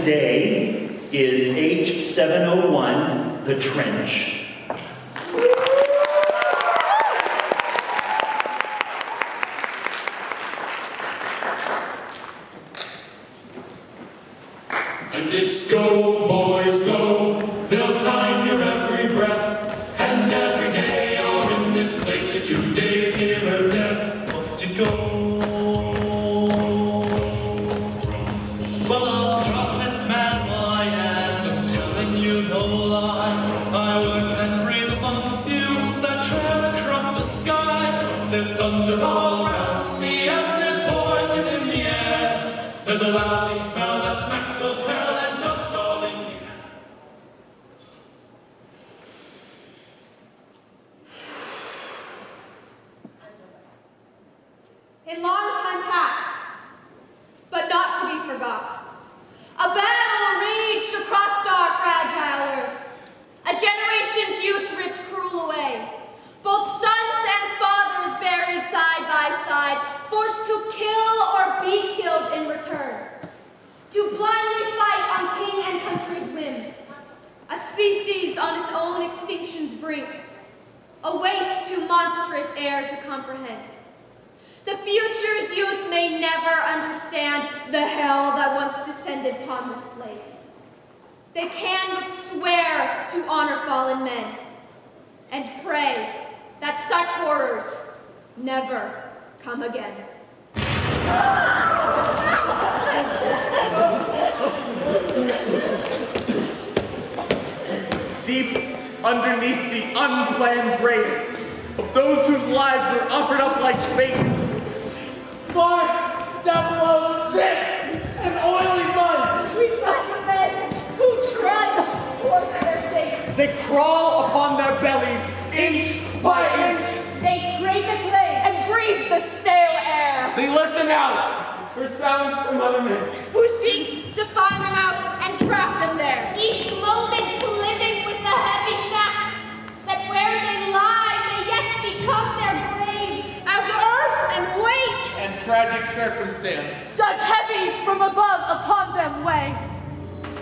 today is H701, The Trench. And it's go, boys, go. They'll time your every breath. And every day you're in this place, it's 2 days nearer death. But to go. Well, I'll trust this man I am. I'm telling you no lie. I work and breathe among the fumes that trail across the sky. There's thunder all around me and there's poison in the air. There's a lousy smell that smacks of hell and dust all in the air. In long time past, but not to be forgot, a battle raged across our fragile earth. A generation's youth ripped cruel away. Both sons and fathers buried side by side, forced to kill or be killed in return. To blindly fight on king and country's whim. A species on its own extinction's brink. A waste too monstrous air to comprehend. The future's youth may never understand the hell that once descended upon this place. They can but swear to honor fallen men and pray that such horrors never come again. Deep underneath the unplanned graves of those whose lives were offered up like bait, far down below thick and oily mud, We saw the men who trudge toward their fate. they crawl upon their bellies, inch by inch. They scrape the clay and breathe the stale air. They listen out for sounds from other men. Who seek to find them out and trap them there. Each moment living with the heavy fact that where they lie may yet become their graves. As earth and weight And tragic circumstance. does heavy from above upon them weigh.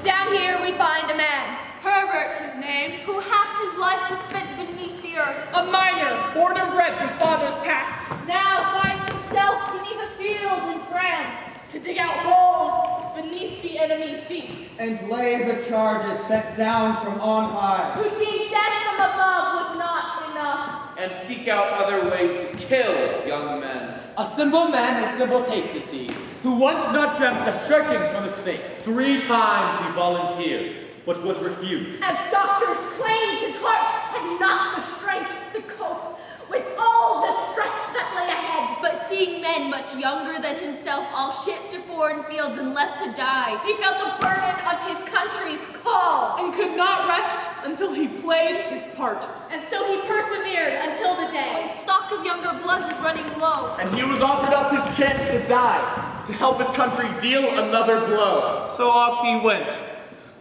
Down here we find a man, Herbert his name, who half his life was spent beneath the earth. A miner, born and bred through fathers past. Now finds himself beneath a field in France to dig out holes beneath the enemy's feet. And lay the charges sent down from on high. Who deemed death from above was not enough. And seek out other ways to kill young men. A simple man with simple tastes, you see, who once not dreamt of shirking from his fate. 3 times he volunteered, but was refused. As doctors claimed his heart had not the strength to cope with all the stress that lay ahead. But seeing men much younger than himself all shipped to foreign fields and left to die, he felt the burden of his country's call. And could not rest until he played his part. And so he persevered until the day when stock of younger blood was running low. And he was offered up his chance to die, to help his country deal another blow. So off he went,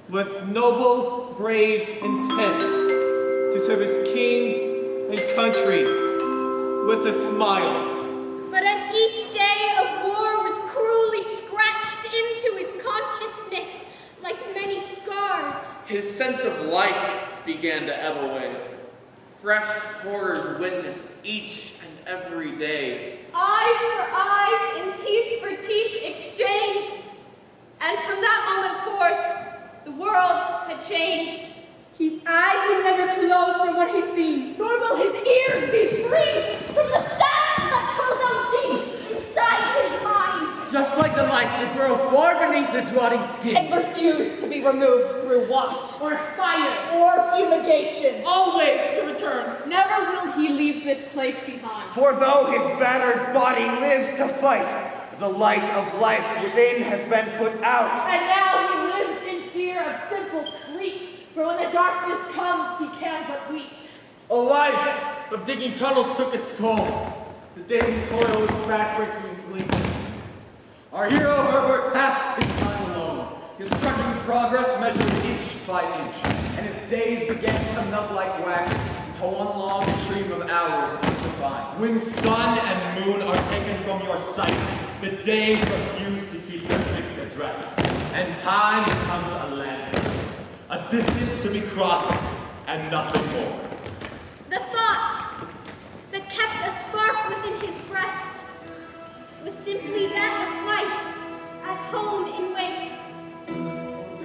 with noble, brave intent, to serve his king and country with a smile. But as each day of war was cruelly scratched into his consciousness like many scars, His sense of life began to ebb away. Fresh horrors witnessed each and every day. eyes for eyes and teeth for teeth exchanged. And from that moment forth, the world had changed. His eyes will never close from what he's seen, nor will his ears be free from the sounds that come down deep inside his mind. Just like the lights that grow far beneath his rotting skin. And refuse to be removed through wash, or fire, or fumigation. Always to return. Never will he leave this place behind. For though his battered body lives to fight, the light of life within has been put out. And now he lives in fear of simple sleep, for when the darkness comes, he can but weep. A life of digging tunnels took its toll. The daily toil was backbreakingly. Our hero Herbert passed his time alone, his trudging progress measured inch by inch, and his days began to melt like wax until one long stream of hours went to find. When sun and moon are taken from your sight, the days refuse to keep their fixed address. and time becomes a landscape, a distance to be crossed, and nothing more. The thought that kept a spark within his breast was simply that of life at home in wait.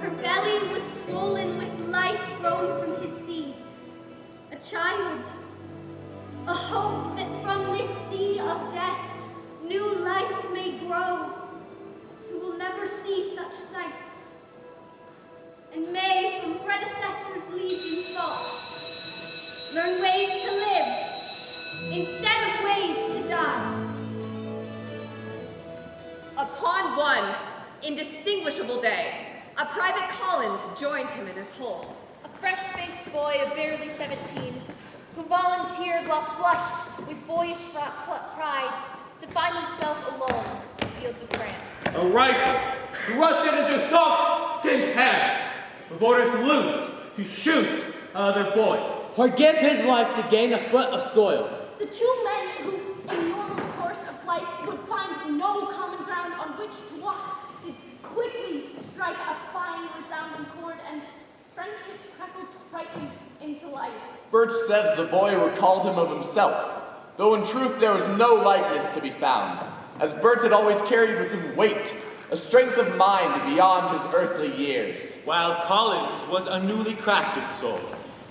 Her belly was swollen with life grown from his seed, a child, a hope that from this sea of death new life may grow, who will never see such sights, and may from predecessors' legions thoughts learn ways to live instead of ways to die. Upon one indistinguishable day, a Private Collins joined him in his home. A fresh-faced boy of barely 17, who volunteered while flushed with boyish pride to find himself alone in the fields of France. A rifle thrust into soft, skinned hands, with orders loose to shoot other boys. Or give his life to gain a foot of soil. The two men who, in normal course of life, would find no common ground on which to walk, did quickly strike a fine, resounding chord, and friendship crackled sprightly into life. Birch says the boy recalled him of himself, though in truth there was no likeness to be found, as Birch had always carried with him weight, a strength of mind beyond his earthly years. While Collins was a newly crafted soul,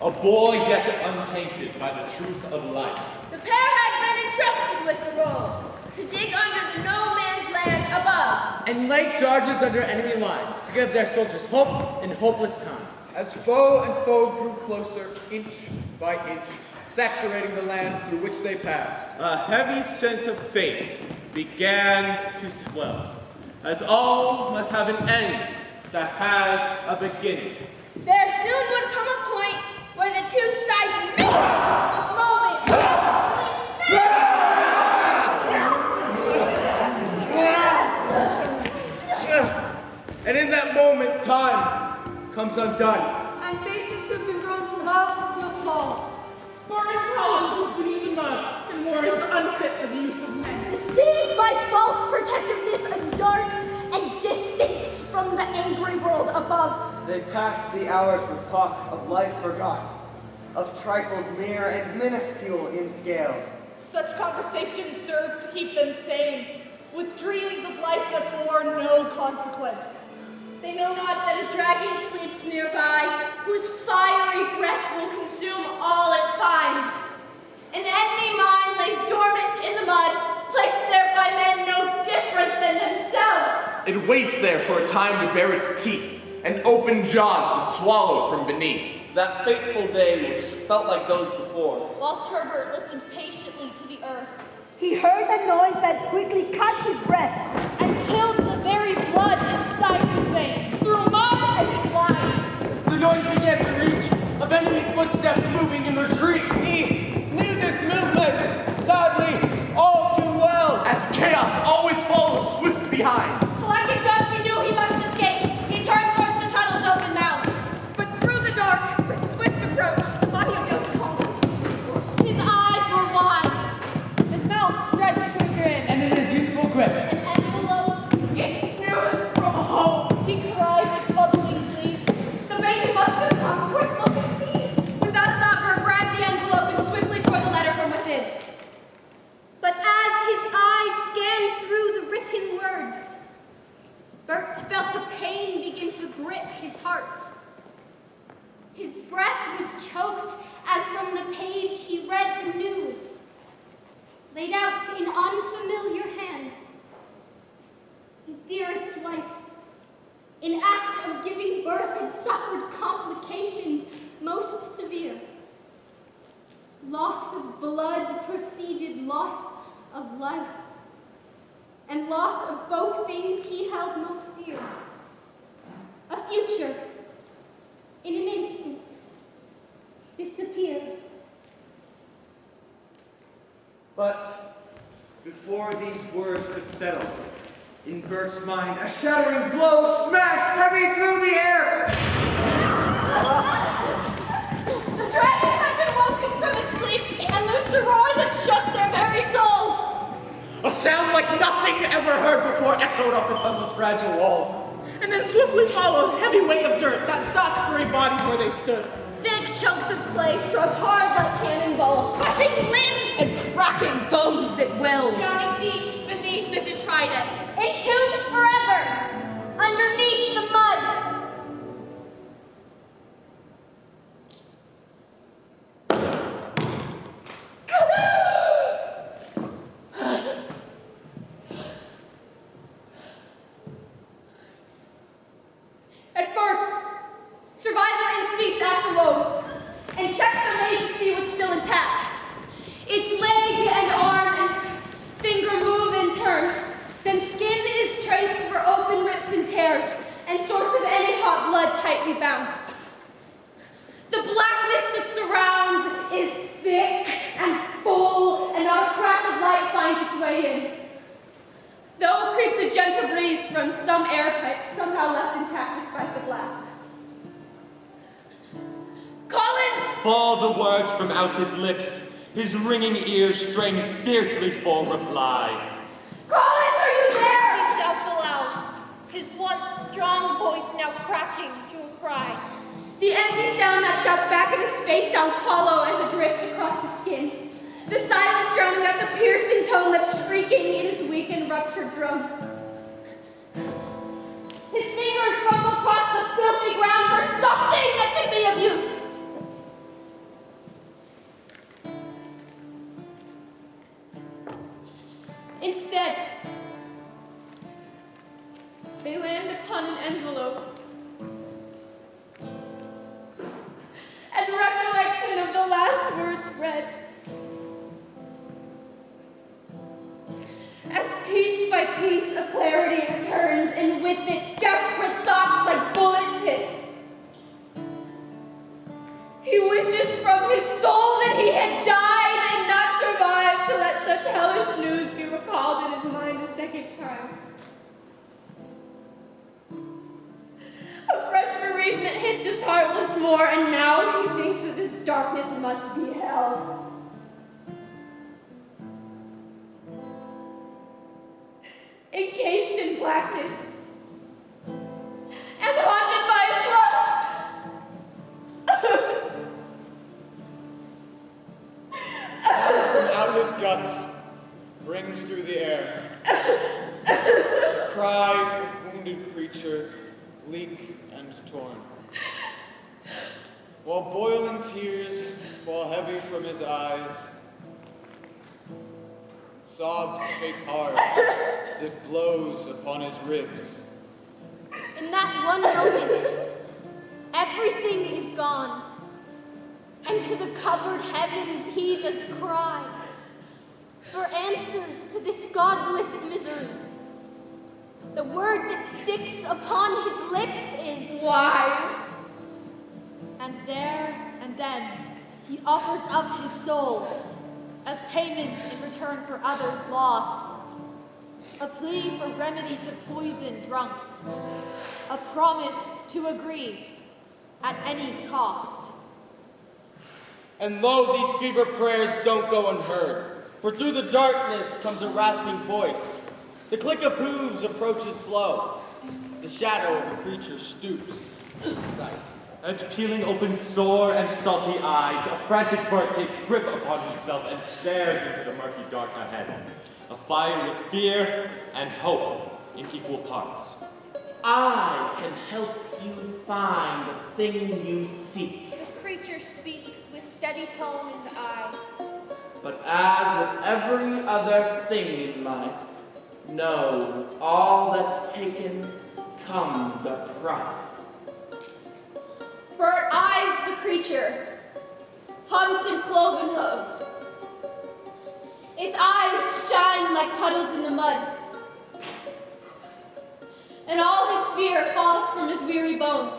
a boy yet untainted by the truth of life. The pair had been entrusted with the role to dig under the no-man's land above, And lay charges under enemy lines to give their soldiers hope in hopeless times. As foe and foe grew closer, inch by inch, saturating the land through which they passed. A heavy sense of fate began to swell, as all must have an end that has a beginning. there soon would come a point where the two sides would meet, a moment And in that moment, time comes undone. And faces who've been grown to love will fall. Morris Collins was beneath the mud, and Morris unfit for the use of men. deceived by false protectiveness and dark and distance from the angry world above. They pass the hours with talk of life forgot, of trifles mere and minuscule in scale. Such conversations serve to keep them sane, with dreams of life that bore no consequence. They know not that a dragon sleeps nearby, whose fiery breath will consume all it finds. An enemy mind lays dormant in the mud, placed there by men no different than themselves. It waits there for a time to bare its teeth, and open jaws to swallow from beneath. That fateful day which felt like those before. Whilst Herbert listened patiently to the earth, He heard a noise that quickly caught his breath. and chilled the very blood inside his veins. Through mud and slime, The noise began to reach of enemy footsteps moving in retreat. He knew this movement, sadly, all too well. As chaos always follows swift behind. collecting guns, he knew he must escape. He turned towards the tunnel's open mouth. But through the dark, with swift approach, the body of young Collins. His eyes were wide, His mouth stretched to a grin. And in his youthful grip, an envelope. It's news from home, he cried with bubbling glee. The baby must have come. Quick, look and see. Without a thought, Bert grabbed the envelope and swiftly tore the letter from within. But as his eyes scanned through the written words, Bert felt a pain begin to grip his heart. His breath was choked as from the page he read the news, laid out in unfamiliar hands. His dearest wife, in act of giving birth, had suffered complications most severe. Loss of blood preceded loss of life, and loss of both things he held most dear. A future, in an instant, disappeared. But before these words could settle, in Bert's mind, a shattering blow smashed heavy through the air. The dragon had been woken from its sleep and loosed a roar that shook their very souls. A sound like nothing ever heard before echoed off the tunnel's fragile walls. and then swiftly followed heavy weight of dirt that sought to bury bodies where they stood. Thick chunks of clay struck hard like cannonballs, crushing limbs and cracking bones at will. Drowning deep beneath the detritus. Entombed forever underneath the mud. At first, survival instincts act alone, and checks are made to see what's still intact. Each leg and arm and finger move in turn. Then skin is traced for open rips and tears, and source of any hot blood tightly bound. The blackness that surrounds is thick and full, and not a crack of light finds its way in. Though creeps a gentle breeze from some air pipes, somehow left intact despite the blast. Collins! Fall the words from out his lips, his ringing ears strain fiercely for reply. Collins, are you there? He shouts aloud, his once strong voice now cracking to a cry. The empty sound that shouts back in his face sounds hollow as it drifts across his skin. The silence drowning out the piercing tone that's shrieking in his weakened, ruptured drums. His fingers fumble across the filthy ground for something that could be of use. Instead, they land upon an envelope. And recollection of the last words read. As piece by piece a clarity returns, and with it desperate thoughts like bullets hit. He wishes from his soul that he had died and not survived to let such hellish news be recalled in his mind a second time. A fresh bereavement hits his heart once more, and now he thinks that this darkness must be hell. Encased in blackness, and haunted by his lust. Sound from out his guts rings through the air. The cry of wounded creature, bleak and torn. While boiling tears fall heavy from his eyes, sobs shake hard as if blows upon his ribs. In that one moment, everything is gone, and to the covered heavens he does cry for answers to this godless misery. The word that sticks upon his lips is why. And there and then he offers up his soul as payment in return for others lost. A plea for remedy to poison drunk. A promise to agree at any cost. And lo, these fever prayers don't go unheard, for through the darkness comes a rasping voice. The click of hooves approaches slow. The shadow of a creature stoops in sight. And peeling open sore and salty eyes, a frantic bird takes grip upon himself and stares into the murky dark ahead. Afire with fear and hope in equal parts. I can help you find the thing you seek. The creature speaks with steady tone in the eye. But as with every other thing in life, know with all that's taken comes a price. For it eyes the creature, humped and cloven-hooved. Its eyes shine like puddles in the mud. And all his fear falls from his weary bones.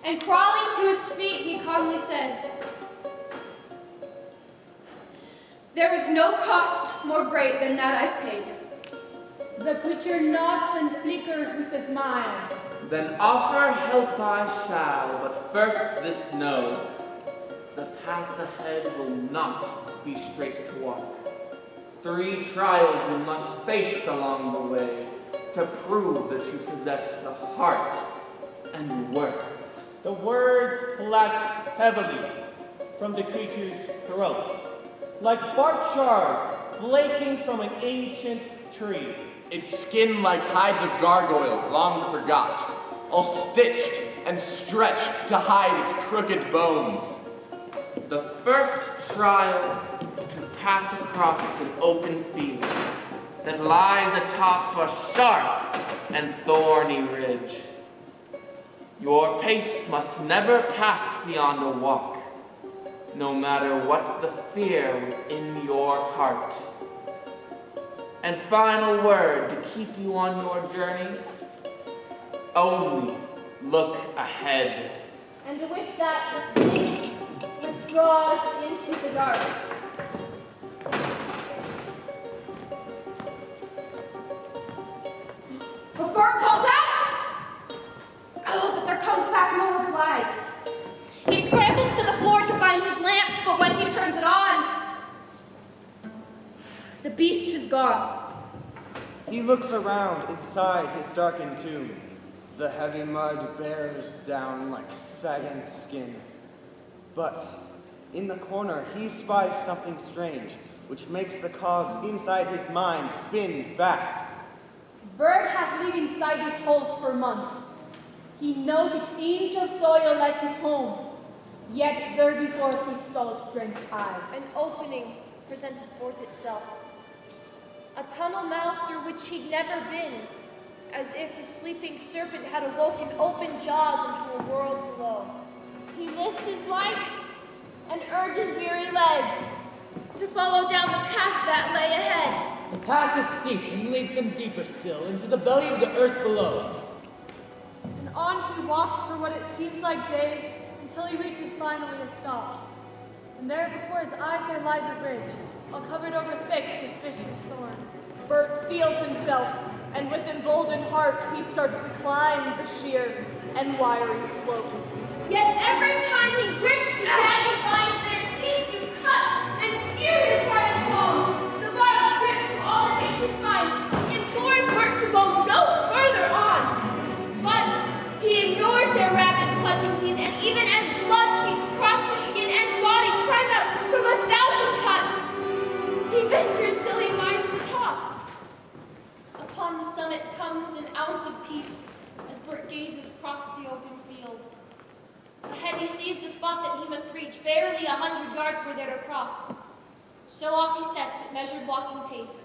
And crawling to his feet, he calmly says, "There is no cost more great than that I've paid." The creature nods and flickers with a smile. Then offer help I shall, but first this know, the path ahead will not be straight to walk. 3 trials you must face along the way, to prove that you possess the heart and worth. The words collect heavily from the creature's throat, like bark shards flaking from an ancient tree. Its skin like hides of gargoyles long forgot, all stitched and stretched to hide its crooked bones. The first trial to pass across an open field that lies atop a sharp and thorny ridge. Your pace must never pass beyond a walk, no matter what the fear within your heart. And final word to keep you on your journey, only look ahead. And with that, the thing withdraws into the dark. But Bert calls out! Oh, but there comes back no reply. He scrambles to the floor to find his lamp, but when he turns it on, the beast is gone. He looks around inside his darkened tomb. The heavy mud bears down like sagging skin. But in the corner, he spies something strange, which makes the cogs inside his mind spin fast. Bert has lived inside these holes for months. He knows each inch of soil like his home. Yet there before his salt-drenched eyes, An opening presented forth itself. A tunnel mouth through which he'd never been, as if a sleeping serpent had awoken open jaws into a world below. he lifts his light and urges weary legs to follow down the path that lay ahead. The path is steep and leads him deeper still into the belly of the earth below. And on he walks for what it seems like days until he reaches finally a stop. And there before his eyes there lies a bridge, all covered over thick with vicious thorns. Bert steels himself, and with emboldened heart he starts to climb the sheer and wiry slope. Yet every time he grips the jagged vines, their teeth do cut and sear his heart and bones. The barbed grips are all that they can find, imploring Bert to go no further on. But he ignores their rapid clutching teeth, and even as blood seeps across his skin and body cries out from 1,000 cuts, he ventures till he finds the top. Upon the summit comes an ounce of peace as Bert gazes across the open field. Ahead he sees the spot that he must reach, barely 100 yards were there to cross. So off he sets at measured walking pace.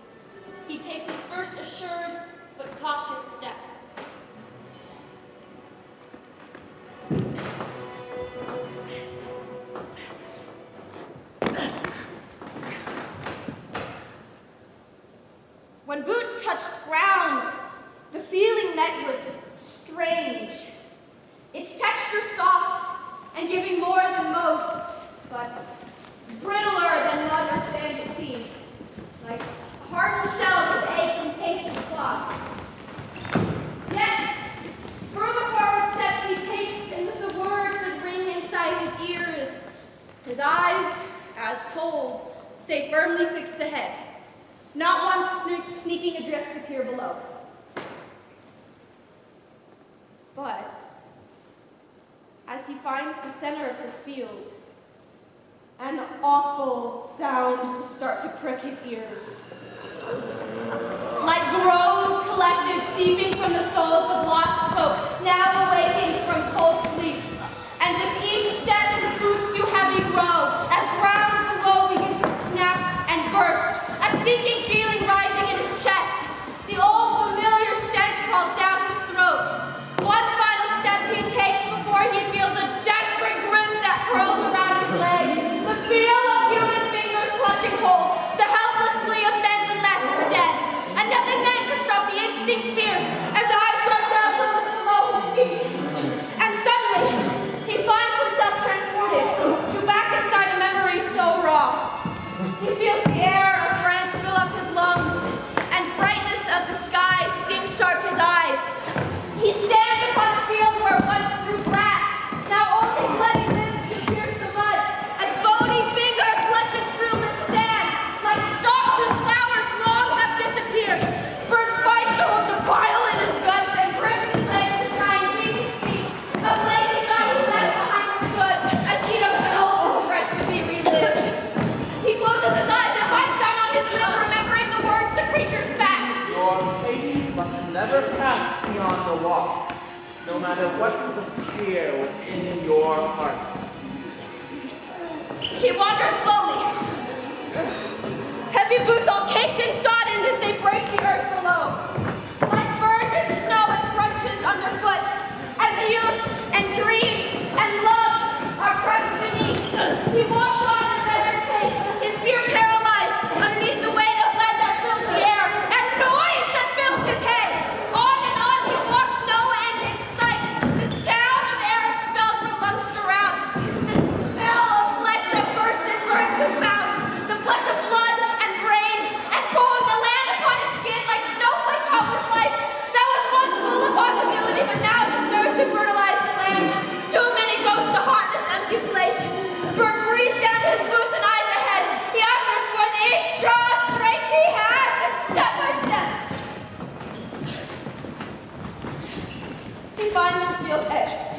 He takes his first assured but cautious step. When boot touched ground, the feeling met was strange. Its texture soft and giving more than most, but brittler than one understand it seemed, like hardened shells of eggs and pasted cloth. Yet, further forward steps he takes, and with the words that ring inside his ears, his eyes, as told, stay firmly fixed ahead, not one sneaking adrift to peer below. But as he finds the center of the field, an awful sound to start to prick his ears. Like groans collective seeping from the souls of lost folk, now awakened from cold sleep. And with each step his boots do heavy grow, as ground below begins to snap and burst, a sinking feeling rising in his chest. The old familiar stench crawls down his throat. One final step he takes before he feels a desperate grip that curls around his leg. The feel of human fingers clutching hold. The helpless plea of men when left for dead. And nothing then can stop the instinct fierce as eyes drop down to look below walk, no matter what the fear was in your heart. He wanders slowly. Heavy boots all caked and soddened as they break the earth below. Like virgin snow it crunches underfoot, as youth and dreams and loves are crushed beneath. He walks on at a measured pace, his fear paralyzed underneath the weight of lead that fills the air and noise that fills his head. On and on he walks, no end in sight. The sound of air expelled from lungs surrounds. The smell of flesh that bursts and burns confounds. The flecks of blood and brain and bone that land upon his skin like snowflakes hot with life. That was once full of possibility, but now just serves to fertilize the land. Too many ghosts to haunt this empty place. Bert breathes down to his boots and eyes ahead. He ushers forth each strong strength he has, and step by step, he finds the field's edge.